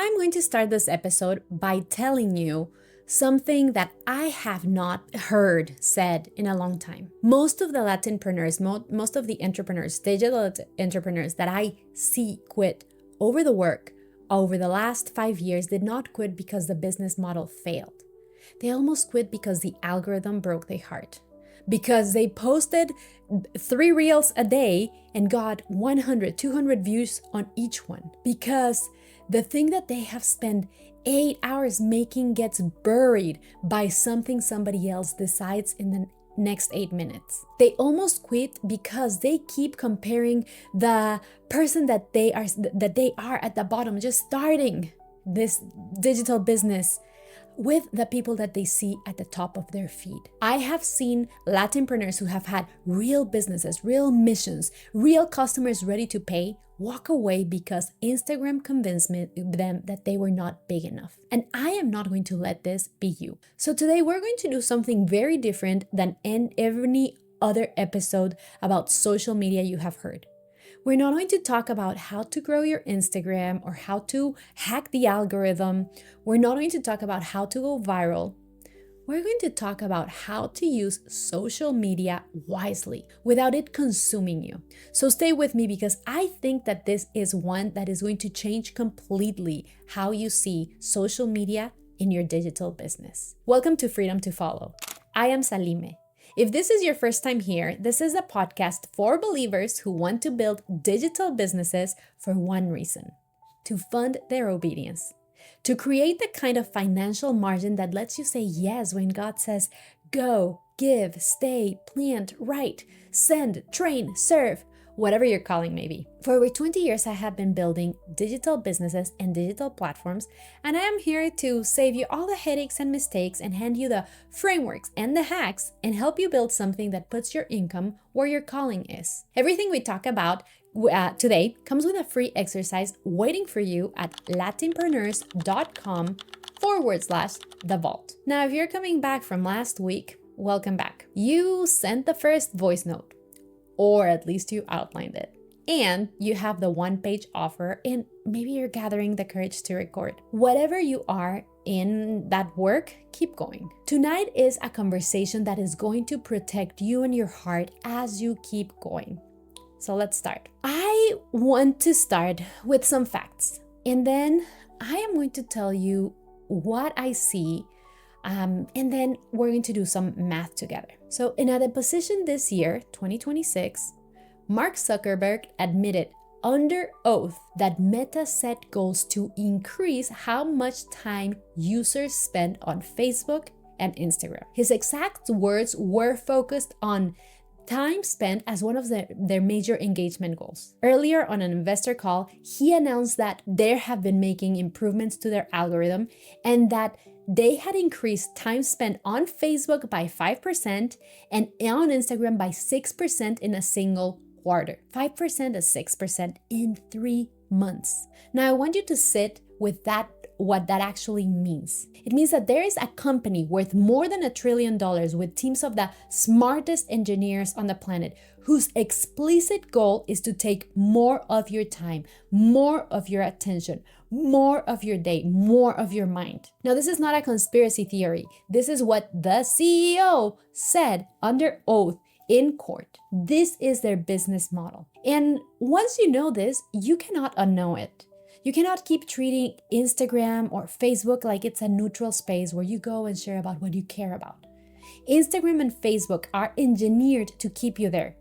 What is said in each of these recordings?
I'm going to start this episode by telling you something that I have not heard said in a long time. Most of the Latinpreneurs, most of the entrepreneurs, digital entrepreneurs that I see quit over the last 5 years did not quit because the business model failed. They almost quit because the algorithm broke their heart. Because they posted 3 reels a day and got 100, 200 views on each one. Because the thing that they have spent 8 hours making gets buried by something somebody else decides in the next 8 minutes. They almost quit because they keep comparing the person that they are at the bottom, just starting this digital business, with the people that they see at the top of their feed. I have seen Latinpreneurs who have had real businesses, real missions, real customers ready to pay, walk away because Instagram convinced them that they were not big enough. And I am not going to let this be you. So today we're going to do something very different than in every other episode about social media you have heard. We're not going to talk about how to grow your Instagram or how to hack the algorithm. We're not going to talk about how to go viral. We're going to talk about how to use social media wisely without it consuming you. So stay with me because I think that this is one that is going to change completely how you see social media in your digital business. Welcome to Freedom to Follow. I am Salime. If this is your first time here, this is a podcast for believers who want to build digital businesses for one reason: to fund their obedience, to create the kind of financial margin that lets you say yes when God says, go, give, stay, plant, write, send, train, serve, whatever your calling may be. For over 20 years, I have been building digital businesses and digital platforms, and I am here to save you all the headaches and mistakes and hand you the frameworks and the hacks and help you build something that puts your income where your calling is. Everything we talk about today comes with a free exercise waiting for you at latinpreneurs.com/the vault. Now, if you're coming back from last week, welcome back. You sent the first voice note, or at least you outlined it, and you have the 1-page offer, and maybe you're gathering the courage to record. Whatever you are in that work, keep going. Tonight is a conversation that is going to protect you and your heart as you keep going. So let's start. I want to start with some facts, and then I am going to tell you what I see, and then we're going to do some math together. So in a deposition this year, 2026, Mark Zuckerberg admitted under oath that Meta set goals to increase how much time users spend on Facebook and Instagram. His exact words were focused on time spent as one of their major engagement goals. Earlier on an investor call, he announced that they have been making improvements to their algorithm and that they had increased time spent on Facebook by 5% and on Instagram by 6% in a single quarter. 5% and 6% in 3 months. Now I want you to sit with that, what that actually means. It means that there is a company worth more than $1 trillion with teams of the smartest engineers on the planet whose explicit goal is to take more of your time, more of your attention, more of your day, more of your mind. Now, this is not a conspiracy theory. This is what the CEO said under oath in court. This is their business model. And once you know this, you cannot unknow it. You cannot keep treating Instagram or Facebook like it's a neutral space where you go and share about what you care about. Instagram and Facebook are engineered to keep you there.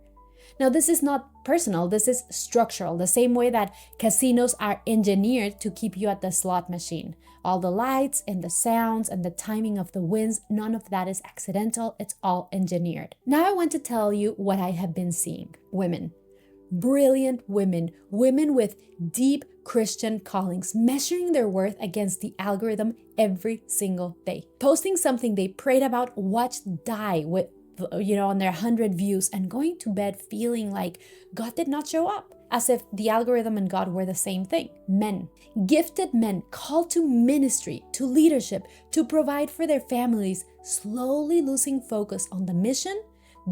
Now, this is not personal, this is structural, the same way that casinos are engineered to keep you at the slot machine. All the lights and the sounds and the timing of the wins, none of that is accidental, it's all engineered. Now I want to tell you what I have been seeing. Women. Brilliant women with deep Christian callings, measuring their worth against the algorithm every single day. Posting something they prayed about, watched die with, on their 100 views, and going to bed feeling like God did not show up, as if the algorithm and God were the same thing. Men, gifted men called to ministry, to leadership, to provide for their families, slowly losing focus on the mission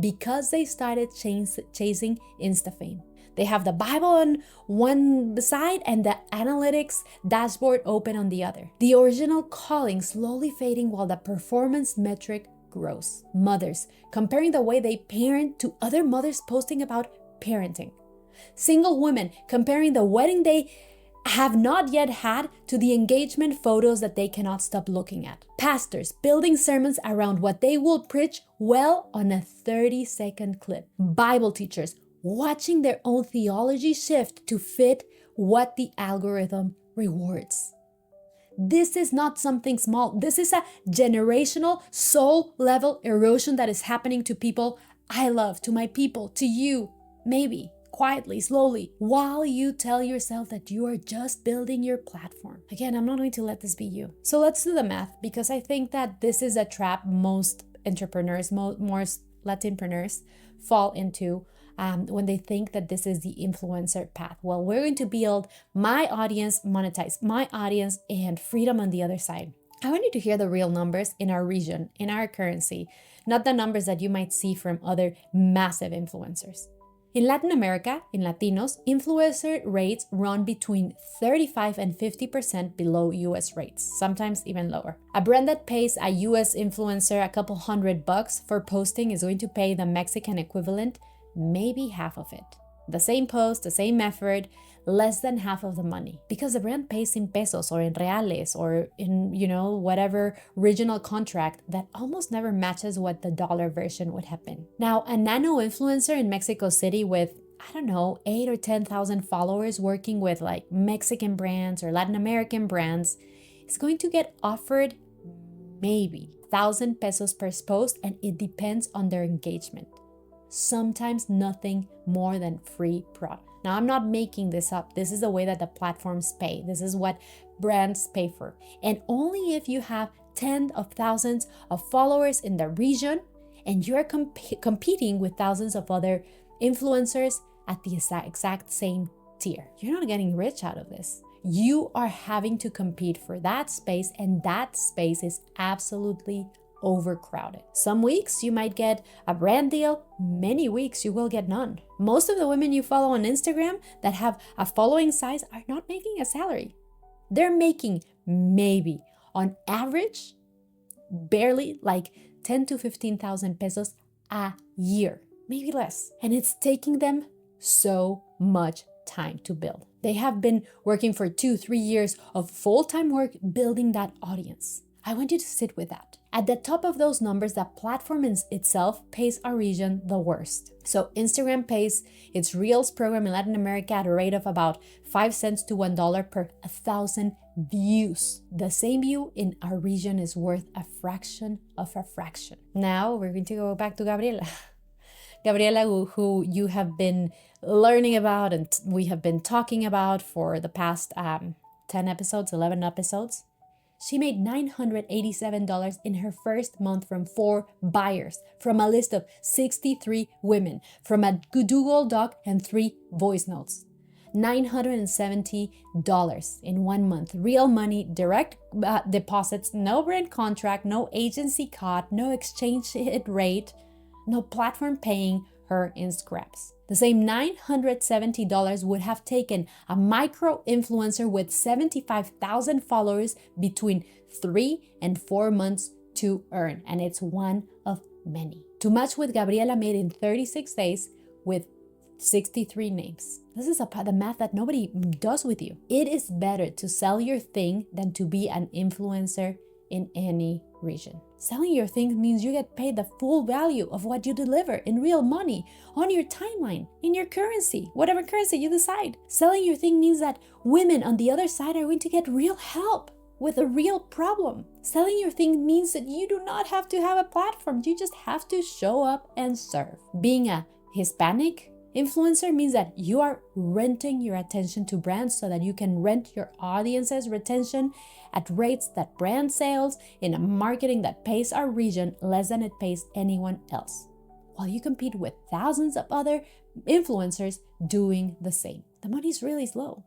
because they started chasing Insta fame. They have the Bible on one side and the analytics dashboard open on the other. The original calling slowly fading while the performance metric grows. Mothers comparing the way they parent to other mothers posting about parenting. Single women comparing the wedding they have not yet had to the engagement photos that they cannot stop looking at. Pastors building sermons around what they will preach well on a 30-second clip. Bible teachers watching their own theology shift to fit what the algorithm rewards. This is not something small. This is a generational soul level erosion that is happening to people I love, to my people, to you, maybe. Quietly, slowly, while you tell yourself that you are just building your platform. Again, I'm not going to let this be you. So let's do the math, because I think that this is a trap most entrepreneurs, most Latinpreneurs fall into when they think that this is the influencer path. Well, we're going to build my audience, monetize my audience, and freedom on the other side. I want you to hear the real numbers in our region, in our currency, not the numbers that you might see from other massive influencers. In Latin America, in Latinos, influencer rates run between 35 and 50% below US rates, sometimes even lower. A brand that pays a US influencer a couple $100 for posting is going to pay the Mexican equivalent maybe half of it. The same post, the same effort, less than half of the money, because the brand pays in pesos or in reales or in, whatever regional contract that almost never matches what the dollar version would have been. Now, a nano influencer in Mexico City with, 8 or 10,000 followers working with like Mexican brands or Latin American brands is going to get offered maybe 1,000 pesos per post, and it depends on their engagement. Sometimes nothing more than free product. Now, I'm not making this up. This is the way that the platforms pay. This is what brands pay for. And only if you have tens of thousands of followers in the region and you're competing with thousands of other influencers at the exact same tier. You're not getting rich out of this. You are having to compete for that space, and that space is absolutely overcrowded. Some weeks you might get a brand deal, many weeks you will get none. Most of the women you follow on Instagram that have a following size are not making a salary. They're making maybe on average barely like 10 to 15,000 pesos a year, maybe less. And it's taking them so much time to build. They have been working for 2-3 years of full-time work building that audience. I want you to sit with that. At the top of those numbers, the platform itself pays our region the worst. So Instagram pays its Reels program in Latin America at a rate of about 5 cents to $1 per 1,000 views. The same view in our region is worth a fraction of a fraction. Now we're going to go back to Gabriela. Gabriela, who you have been learning about and we have been talking about for the past 11 episodes. She made $987 in her first month from 4 buyers, from a list of 63 women, from a Google Doc and 3 voice notes. $970 in 1 month. Real money, direct deposits, no brand contract, no agency cut, no exchange rate, no platform paying her in scraps. The same $970 would have taken a micro influencer with 75,000 followers between 3 and 4 months to earn, and it's one of many. To match what Gabriela made in 36 days with 63 names. This is the math that nobody does with you. It is better to sell your thing than to be an influencer in any region. Selling your thing means you get paid the full value of what you deliver in real money, on your timeline, in your currency, whatever currency you decide. Selling your thing means that women on the other side are going to get real help with a real problem. Selling your thing means that you do not have to have a platform. You just have to show up and serve. Being a Hispanic influencer means that you are renting your attention to brands so that you can rent your audience's retention at rates that brand sales in a marketing that pays our region less than it pays anyone else, while you compete with thousands of other influencers doing the same. The money is really small.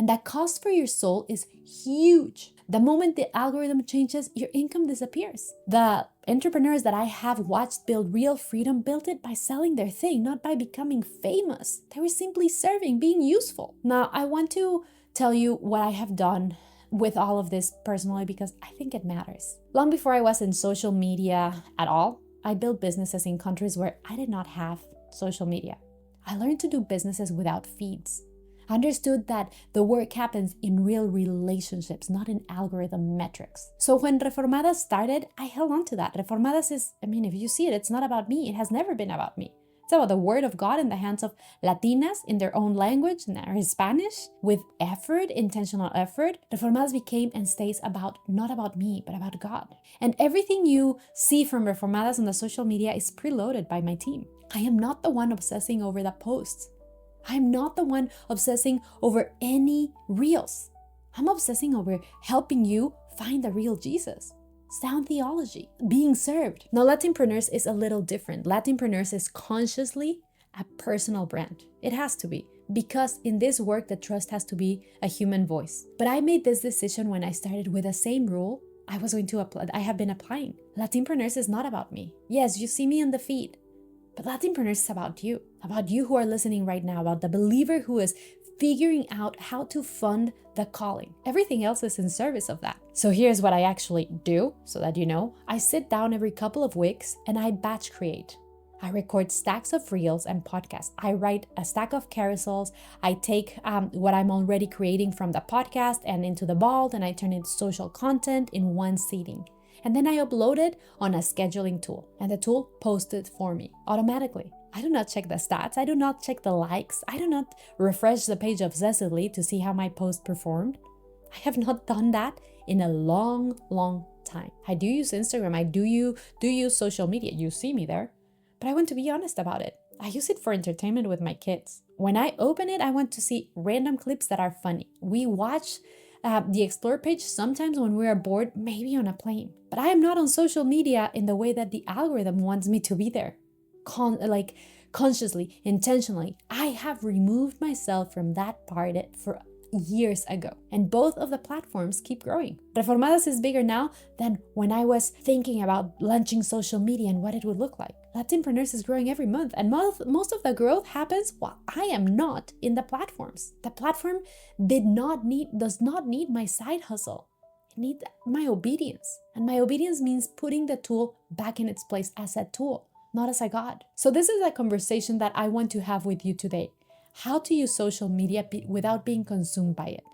And that cost for your soul is huge. The moment the algorithm changes, your income disappears. The entrepreneurs that I have watched build real freedom built it by selling their thing, not by becoming famous. They were simply serving, being useful. Now, I want to tell you what I have done with all of this personally because I think it matters. Long before I was in social media at all, I built businesses in countries where I did not have social media. I learned to do businesses without feeds. I understood that the work happens in real relationships, not in algorithm metrics. So when Reformadas started, I held on to that. Reformadas is, if you see it, it's not about me. It has never been about me. It's about the word of God in the hands of Latinas in their own language, in their Spanish, with effort, intentional effort. Reformadas became and stays not about me, but about God. And everything you see from Reformadas on the social media is preloaded by my team. I am not the one obsessing over the posts. I'm not the one obsessing over any reels. I'm obsessing over helping you find the real Jesus. Sound theology, being served. Now, Latinpreneurs is a little different. Latinpreneurs is consciously a personal brand. It has to be, because in this work, the trust has to be a human voice. But I made this decision when I started with the same rule I have been applying. Latinpreneurs is not about me. Yes, you see me on the feed, but Latinpreneurs is about you who are listening right now, about the believer who is figuring out how to fund the calling. Everything else is in service of that. So here's what I actually do, so that you know. I sit down every couple of weeks and I batch create. I record stacks of reels and podcasts. I write a stack of carousels. I take what I'm already creating from the podcast and into the vault, and I turn it into social content in one sitting. And then I upload it on a scheduling tool, and the tool posts it for me automatically. I do not check the stats. I do not check the likes. I do not refresh the page obsessively to see how my post performed. I have not done that in a long, long time. I do use Instagram. I do use social media. You see me there. But I want to be honest about it. I use it for entertainment with my kids. When I open it, I want to see random clips that are funny. We watch the Explore page sometimes when we are bored, maybe on a plane. But I am not on social media in the way that the algorithm wants me to be there. Consciously, intentionally. I have removed myself from that part for years ago. And both of the platforms keep growing. Reformadas is bigger now than when I was thinking about launching social media and what it would look like. Latinpreneurs is growing every month, and most of the growth happens while I am not in the platforms. The platform does not need my side hustle. It needs my obedience. And my obedience means putting the tool back in its place as a tool, not as a God. So this is a conversation that I want to have with you today. How to use social media without being consumed by it.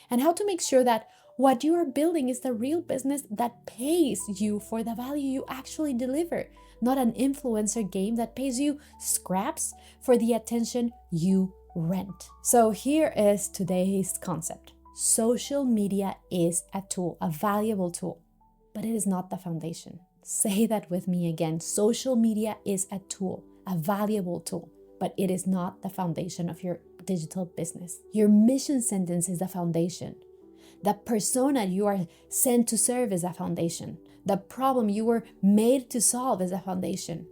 And how to make sure that what you are building is the real business that pays you for the value you actually deliver, not an influencer game that pays you scraps for the attention you rent. So here is today's concept. Social media is a tool, a valuable tool, but it is not the foundation. Say that with me again. Social media is a tool, a valuable tool, but it is not the foundation of your digital business. Your mission sentence is the foundation. The persona you are sent to serve is a foundation. The problem you were made to solve is a foundation.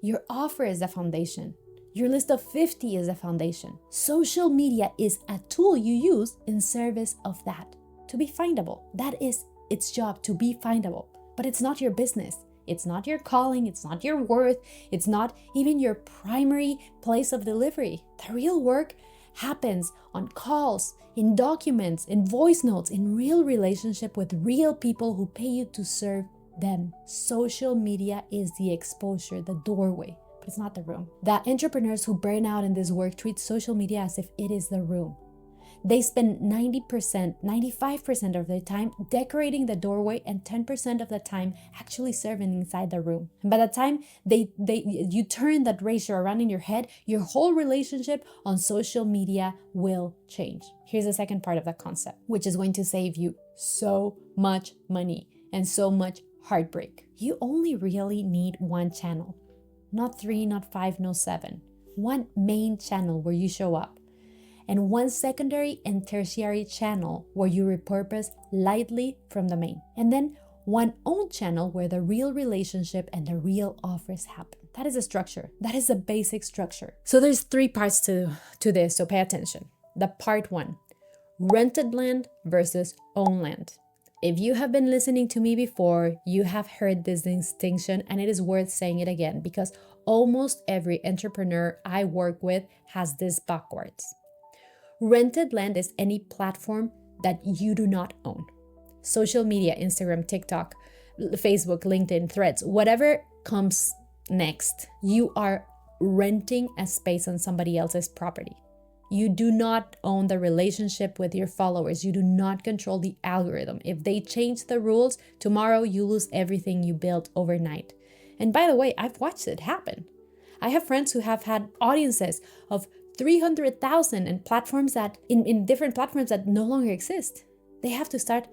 Your offer is a foundation. Your list of 50 is a foundation. Social media is a tool you use in service of that, to be findable. That is its job, to be findable. But it's not your business. It's not your calling. It's not your worth. It's not even your primary place of delivery. The real work happens on calls, in documents, in voice notes, in real relationship with real people who pay you to serve them. Social media is the exposure, the doorway, but it's not the room. The entrepreneurs who burn out in this work treat social media as if it is the room. They spend 90%, 95% of their time decorating the doorway and 10% of the time actually serving inside the room. And by the time you turn that ratio around in your head, your whole relationship on social media will change. Here's the second part of the concept, which is going to save you so much money and so much heartbreak. You only really need one channel, not 3, not 5, no 7. One main channel where you show up. And one secondary and tertiary channel where you repurpose lightly from the main. And then one own channel where the real relationship and the real offers happen. That is a structure. That is a basic structure. So there's 3 parts to this, so pay attention. The part 1, Rented land versus owned land. If you have been listening to me before, you have heard this distinction, and it is worth saying it again because almost every entrepreneur I work with has this backwards. Rented land is any platform that you do not own. Social media, Instagram, TikTok, Facebook, LinkedIn, Threads, whatever comes next, you are renting a space on somebody else's property. You do not own the relationship with your followers. You do not control the algorithm. If they change the rules, tomorrow you lose everything you built overnight. And by the way, I've watched it happen. I have friends who have had audiences of 300,000 and platforms that in different platforms that no longer exist. They have to start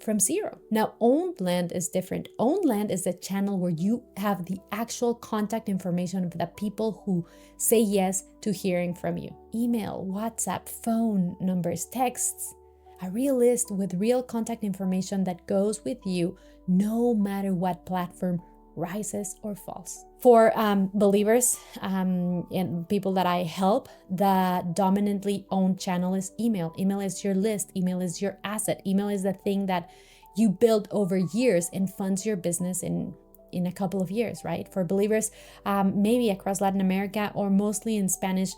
from zero. Now, owned land is different. Owned land is a channel where you have the actual contact information of the people who say yes to hearing from you. Email, WhatsApp, phone numbers, texts, a real list with real contact information that goes with you no matter what platform rises or falls. For believers and people that I help, the dominantly owned channel is email. Email is your list. Email is your asset. Email is the thing that you build over years and funds your business in a couple of years, right? For believers, maybe across Latin America or mostly in Spanish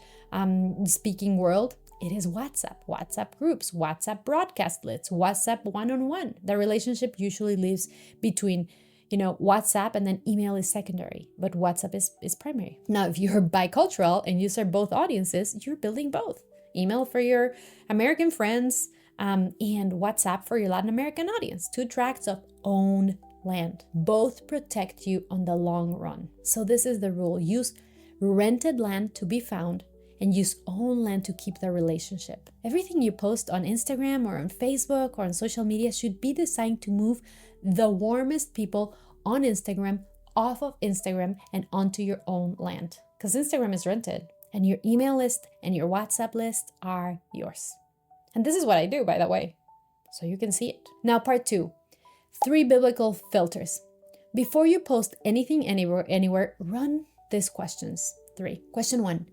speaking world, it is WhatsApp groups, WhatsApp broadcast lists, WhatsApp one-on-one. The relationship usually lives between WhatsApp, and then email is secondary, but WhatsApp is primary. Now, if you're bicultural and you serve both audiences, you're building both. Email for your American friends and WhatsApp for your Latin American audience. 2 tracts of owned land. Both protect you on the long run. So this is the rule. Use rented land to be found and use owned land to keep the relationship. Everything you post on Instagram or on Facebook or on social media should be designed to move the warmest people on Instagram off of Instagram and onto your own land. Because Instagram is rented and your email list and your WhatsApp list are yours. And this is what I do, by the way, so you can see it. Now, part 2, 3 biblical filters. Before you post anything anywhere, run these questions. 3. Question 1.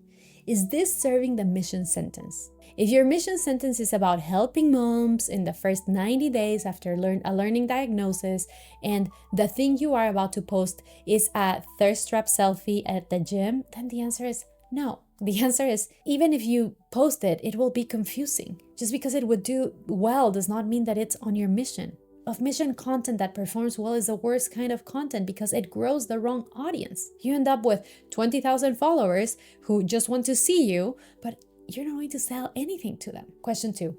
Is this serving the mission sentence? If your mission sentence is about helping moms in the first 90 days after a learning diagnosis, and the thing you are about to post is a thirst trap selfie at the gym, then the answer is no. The answer is, even if you post it, it will be confusing. Just because it would do well does not mean that it's on your mission. Of mission content that performs well is the worst kind of content because it grows the wrong audience. You end up with 20,000 followers who just want to see you, but you're not going to sell anything to them. Question 2,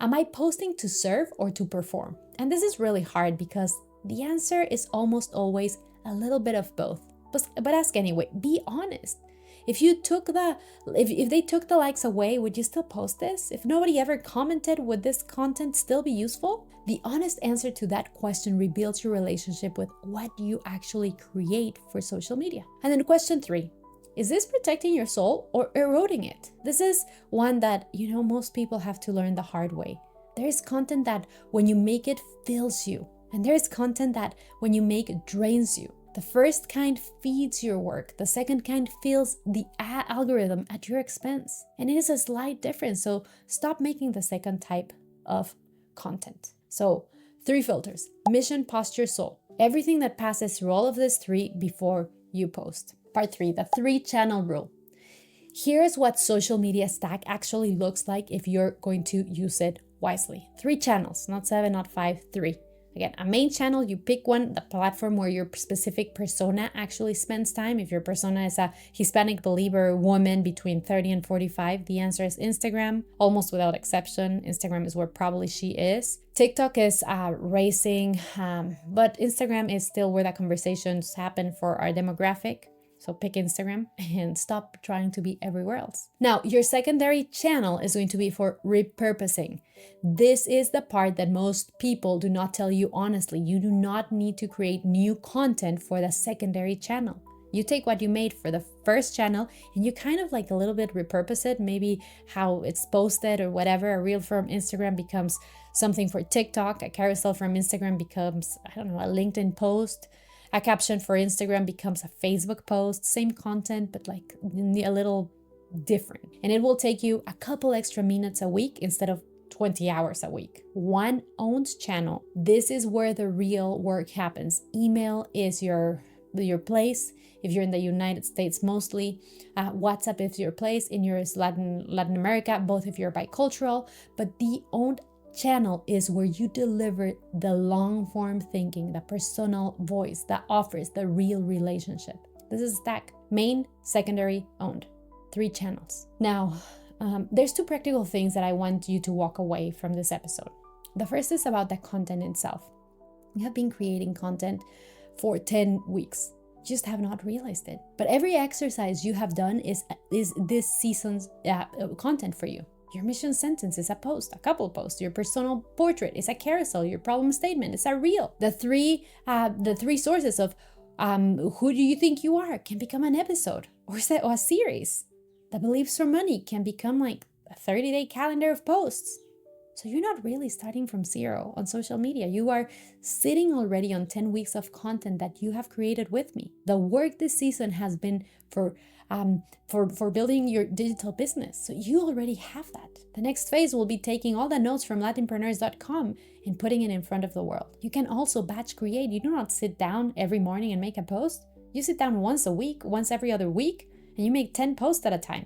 am I posting to serve or to perform? And this is really hard because the answer is almost always a little bit of both. But ask anyway, be honest. If they took the likes away, would you still post this? If nobody ever commented, would this content still be useful? The honest answer to that question reveals your relationship with what you actually create for social media. And then question 3, is this protecting your soul or eroding it? This is one that, most people have to learn the hard way. There is content that when you make it fills you, and there is content that when you make it drains you. The first kind feeds your work. The second kind fills the algorithm at your expense. And it is a slight difference. So stop making the second type of content. So 3 filters: mission, posture, soul. Everything that passes through all of these 3 before you post. Part 3, the 3-channel rule. Here's what social media stack actually looks like if you're going to use it wisely. 3 channels, not 7, not 5, 3. Again, a main channel, you pick one, the platform where your specific persona actually spends time. If your persona is a Hispanic believer woman between 30 and 45, the answer is Instagram, almost without exception. Instagram is where probably she is. TikTok is racing, but Instagram is still where the conversations happen for our demographic. So pick Instagram and stop trying to be everywhere else. Now, your secondary channel is going to be for repurposing. This is the part that most people do not tell you honestly. You do not need to create new content for the secondary channel. You take what you made for the first channel and you kind of like a little bit repurpose it, maybe how it's posted or whatever. A reel from Instagram becomes something for TikTok. A carousel from Instagram becomes, a LinkedIn post. A caption for Instagram becomes a Facebook post, same content, but like a little different. And it will take you a couple extra minutes a week instead of 20 hours a week. One owned channel. This is where the real work happens. Email is your place. If you're in the United States, mostly WhatsApp is your place. In yours, Latin America, both if you're bicultural. But the owned channel is where you deliver the long form thinking, the personal voice that offers the real relationship. This is stack: main, secondary, owned. 3 channels. Now, there's 2 practical things that I want you to walk away from this episode. The first is about the content itself. You have been creating content for 10 weeks. You just have not realized it. But every exercise you have done is this season's content for you. Your mission sentence is a post, a couple posts. Your personal portrait is a carousel. Your problem statement is a reel. The three sources of who do you think you are can become an episode or a series. The beliefs for money can become like a 30-day calendar of posts. So you're not really starting from zero on social media. You are sitting already on 10 weeks of content that you have created with me. The work this season has been for building your digital business. So you already have that. The next phase will be taking all the notes from latinpreneurs.com and putting it in front of the world. You can also batch create. You do not sit down every morning and make a post. You sit down once a week, once every other week, and you make 10 posts at a time.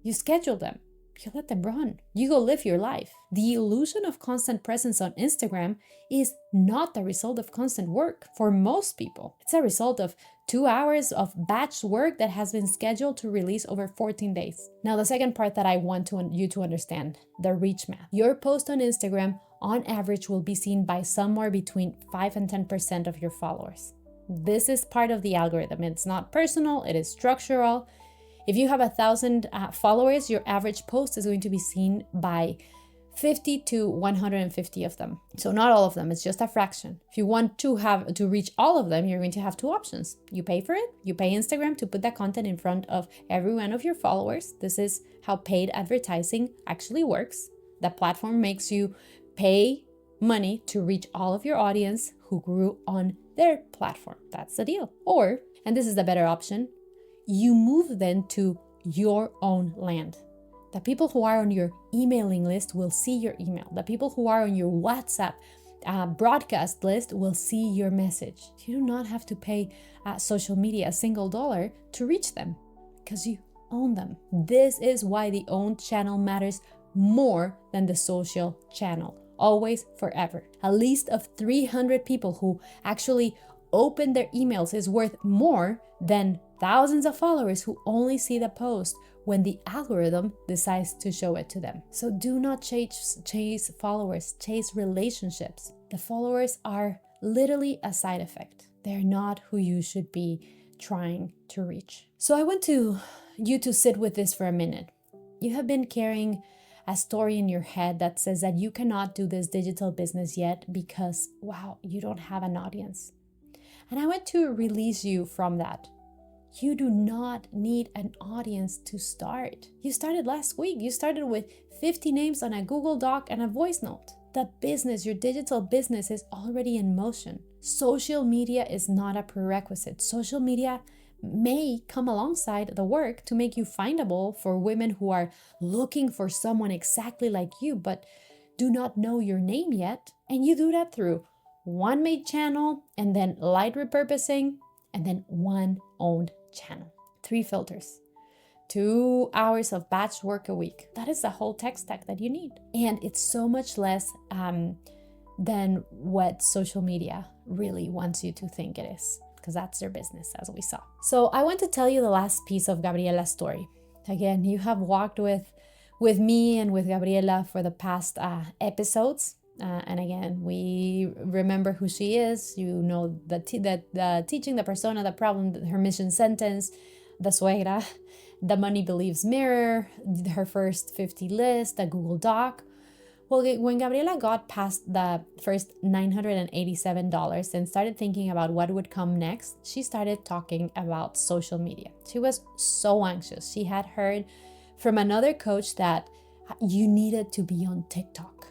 You schedule them. You let them run. You go live your life. The illusion of constant presence on Instagram is not the result of constant work for most people. It's a result of 2 hours of batch work that has been scheduled to release over 14 days. Now, the second part that I want you to understand, the reach math. Your post on Instagram, on average, will be seen by somewhere between 5 and 10% of your followers. This is part of the algorithm. It's not personal, it is structural. If you have 1,000 followers, your average post is going to be seen by 50 to 150 of them. So not all of them, it's just a fraction. If you want to reach all of them, you're going to have 2 options. You pay for it, you pay Instagram to put that content in front of every one of your followers. This is how paid advertising actually works. The platform makes you pay money to reach all of your audience who grew on their platform. That's the deal. Or, and this is the better option, you move then to your own land. The people who are on your emailing list will see your email. The people who are on your WhatsApp broadcast list will see your message. You do not have to pay social media a single $1 to reach them because you own them. This is why the owned channel matters more than the social channel. Always, forever. A list of 300 people who actually open their emails is worth more than thousands of followers who only see the post when the algorithm decides to show it to them. So do not chase followers, chase relationships. The followers are literally a side effect. They're not who you should be trying to reach. So I want you to sit with this for a minute. You have been carrying a story in your head that says that you cannot do this digital business yet because, wow, you don't have an audience. And I want to release you from that. You do not need an audience to start. You started last week. You started with 50 names on a Google Doc and a voice note. The business, your digital business, is already in motion. Social media is not a prerequisite. Social media may come alongside the work to make you findable for women who are looking for someone exactly like you, but do not know your name yet. And you do that through one made channel, and then light repurposing, and then one owned channel. 3 filters. 2 hours of batch work a week. That is the whole tech stack that you need. And it's so much less than what social media really wants you to think it is, because that's their business, as we saw. So I want to tell you the last piece of Gabriela's story. Again, you have walked with me and with Gabriela for the past episodes. And again, we remember who she is. You know the teaching, the persona, the problem, her mission sentence, the suegra, the money believes mirror, her first 50 list, the Google Doc. Well, when Gabriela got past the first $987 and started thinking about what would come next, she started talking about social media. She was so anxious. She had heard from another coach that you needed to be on TikTok,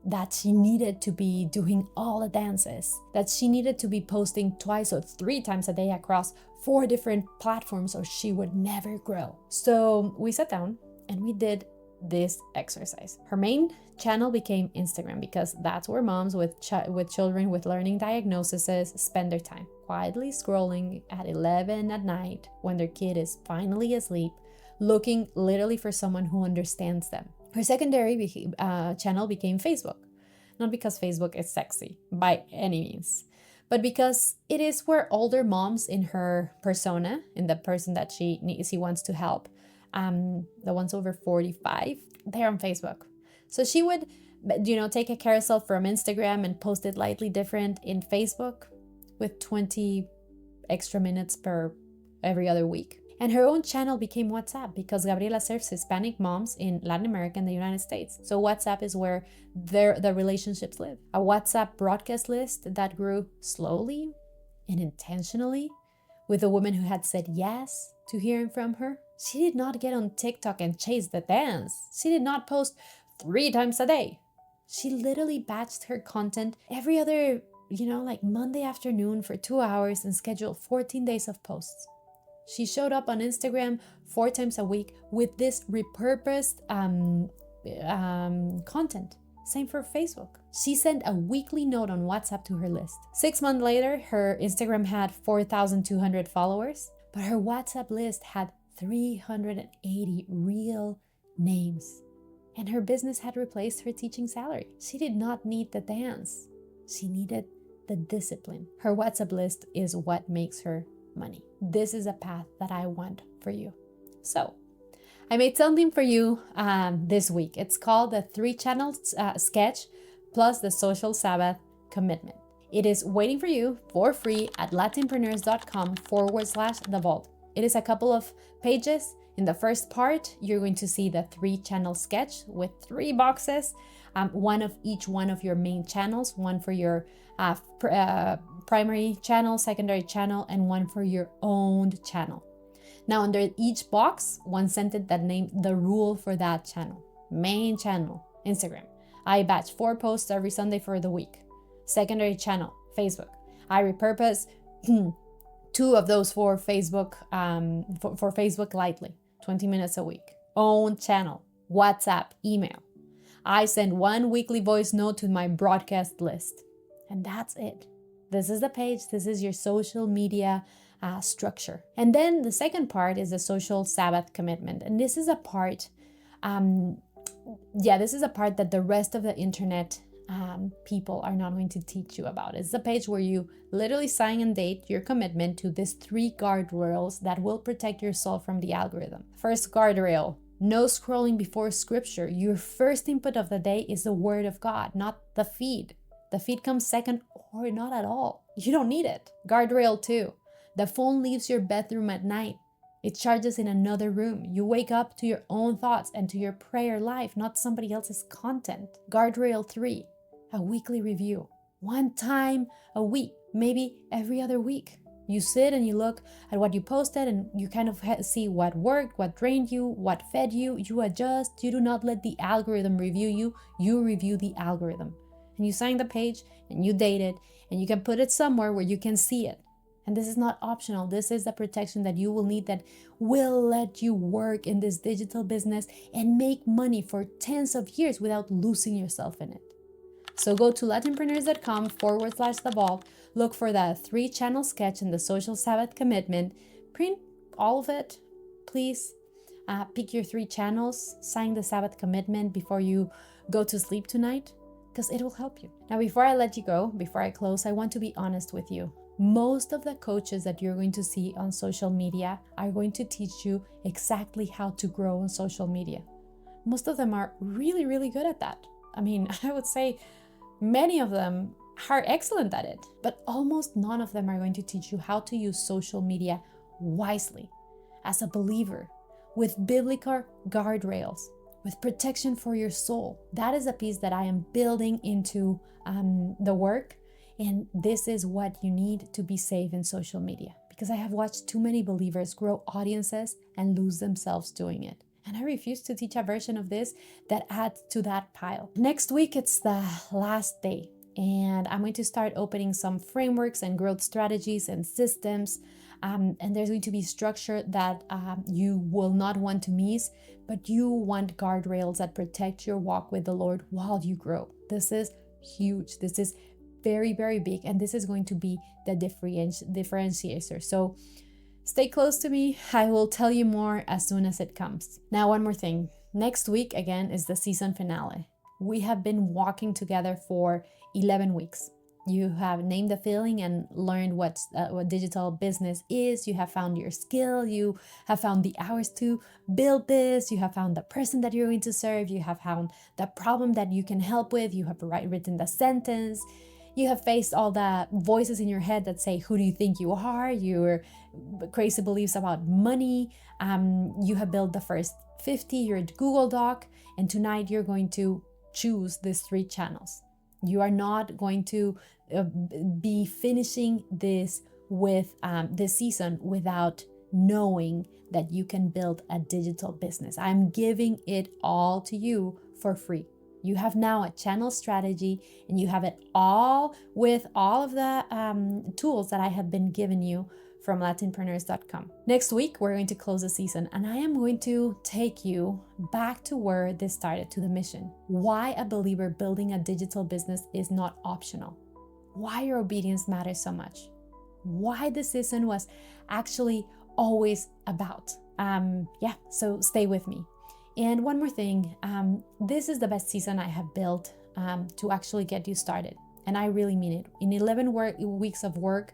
that she needed to be doing all the dances, that she needed to be posting 2 or 3 times a day across 4 different platforms or she would never grow. So we sat down and we did this exercise. Her main channel became Instagram because that's where moms with children with learning diagnoses spend their time, quietly scrolling at 11 at night when their kid is finally asleep, looking literally for someone who understands them. Her secondary channel became Facebook, not because Facebook is sexy by any means, but because it is where older moms in her persona, in the person that she wants to help, the ones over 45, they're on Facebook. So she would, take a carousel from Instagram and post it lightly different in Facebook with 20 extra minutes per every other week. And her own channel became WhatsApp because Gabriela serves Hispanic moms in Latin America and the United States. So WhatsApp is where the relationships live. A WhatsApp broadcast list that grew slowly and intentionally with a woman who had said yes to hearing from her. She did not get on TikTok and chase the dance. She did not post 3 times a day. She literally batched her content every other, like Monday afternoon for 2 hours and scheduled 14 days of posts. She showed up on Instagram 4 times a week with this repurposed content. Same for Facebook. She sent a weekly note on WhatsApp to her list. 6 months later, her Instagram had 4,200 followers, but her WhatsApp list had 380 real names. And her business had replaced her teaching salary. She did not need the dance. She needed the discipline. Her WhatsApp list is what makes her money. This is a path that I want for you. So I made something for you this week. It's called the 3-channel sketch plus the Social Sabbath Commitment. It is waiting for you for free at latinpreneurs.com/the vault. It is a couple of pages. In the first part, you're going to see the 3-channel sketch with 3 boxes, one of each one of your main channels, one for your primary channel, secondary channel, and one for your own channel. Now, under each box, one sentence that named the rule for that channel. Main channel, Instagram. I batch 4 posts every Sunday for the week. Secondary channel, Facebook. I repurpose 2 of those for Facebook, for Facebook lightly, 20 minutes a week. Own channel, WhatsApp, email. I send 1 weekly voice note to my broadcast list. And that's it. This is the page. This is your social media structure. And then the second part is the Social Sabbath Commitment. And this is a part, this is a part that the rest of the internet people are not going to teach you about. It's the page where you literally sign and date your commitment to these 3 guardrails that will protect your soul from the algorithm. First guardrail, no scrolling before scripture. Your first input of the day is the word of God, not the feed. The feed comes second or not at all. You don't need it. Guardrail 2, the phone leaves your bedroom at night. It charges in another room. You wake up to your own thoughts and to your prayer life, not somebody else's content. Guardrail 3, a weekly review. 1 time a week, maybe every other week. You sit and you look at what you posted and you kind of see what worked, what drained you, what fed you. You adjust. You do not let the algorithm review you. You review the algorithm. And you sign the page and you date it and you can put it somewhere where you can see it. And this is not optional. This is the protection that you will need that will let you work in this digital business and make money for tens of years without losing yourself in it. So go to latinpreneurs.com/the vault, look for the 3-channel sketch and the Social Sabbath Commitment, print all of it, please. Pick your 3 channels, sign the Sabbath Commitment before you go to sleep tonight, because it will help you. Now, before I let you go, before I close, I want to be honest with you. Most of the coaches that you're going to see on social media are going to teach you exactly how to grow on social media. Most of them are really, really good at that. I mean, I would say many of them are excellent at it, but almost none of them are going to teach you how to use social media wisely as a believer, with biblical guardrails, with protection for your soul. That is a piece that I am building into the work. And this is what you need to be safe in social media, because I have watched too many believers grow audiences and lose themselves doing it. And I refuse to teach a version of this that adds to that pile. Next week, it's the last day And I'm going to start opening some frameworks and growth strategies and systems. And there's going to be structure that you will not want to miss, but you want guardrails that protect your walk with the Lord while you grow. This is huge. This is very, very big. And this is going to be the differentiator. So stay close to me. I will tell you more as soon as it comes. Now, one more thing. Next week, again, is the season finale. We have been walking together for 11 weeks. You have named the feeling and learned what digital business is. You have found your skill. You have found the hours to build this. You have found the person that you're going to serve. You have found the problem that you can help with. You have written the sentence. You have faced all the voices in your head that say, who do you think you are? Your crazy beliefs about money. You have built the first 50, your Google Doc. And tonight you're going to choose these 3 channels. You are not going to be finishing this with this season without knowing that you can build a digital business. I'm giving it all to you for free. You have now a channel strategy, and you have it all with all of the tools that I have been giving you from latinpreneurs.com. Next week, we're going to close the season, and I am going to take you back to where this started, to the mission. Why a believer building a digital business is not optional. Why your obedience matters so much. Why the season was actually always about. So stay with me. And one more thing, this is the best season I have built to actually get you started. And I really mean it. In 11 weeks of work,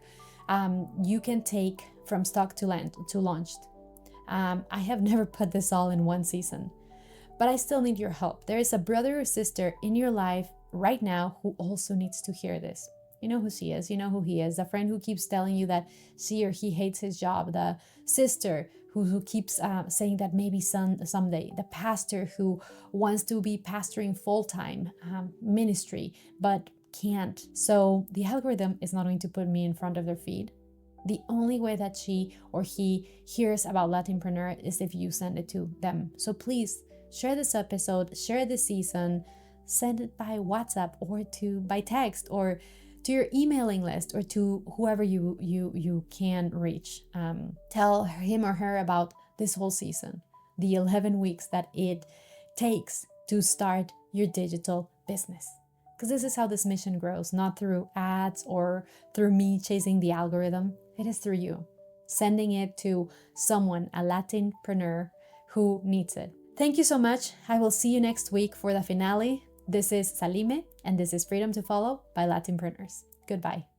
you can take from stock to launched. I have never put this all in one season, but I still need your help. There is a brother or sister in your life right now who also needs to hear this. You know who she is, you know who he is, the friend who keeps telling you that she or he hates his job, the sister who keeps saying that maybe someday, the pastor who wants to be pastoring full-time ministry, but can't. So the algorithm is not going to put me in front of their feed. The only way that she or he hears about Latinpreneur is if you send it to them. So please share this episode, share this season, send it by WhatsApp or by text or to your emailing list or to whoever you can reach. Tell him or her about this whole season, the 11 weeks that it takes to start your digital business. Because this is how this mission grows, not through ads or through me chasing the algorithm. It is through you, sending it to someone, a Latinpreneur who needs it. Thank you so much. I will see you next week for the finale. This is Salime, and this is Freedom to Follow by Latinpreneurs. Goodbye.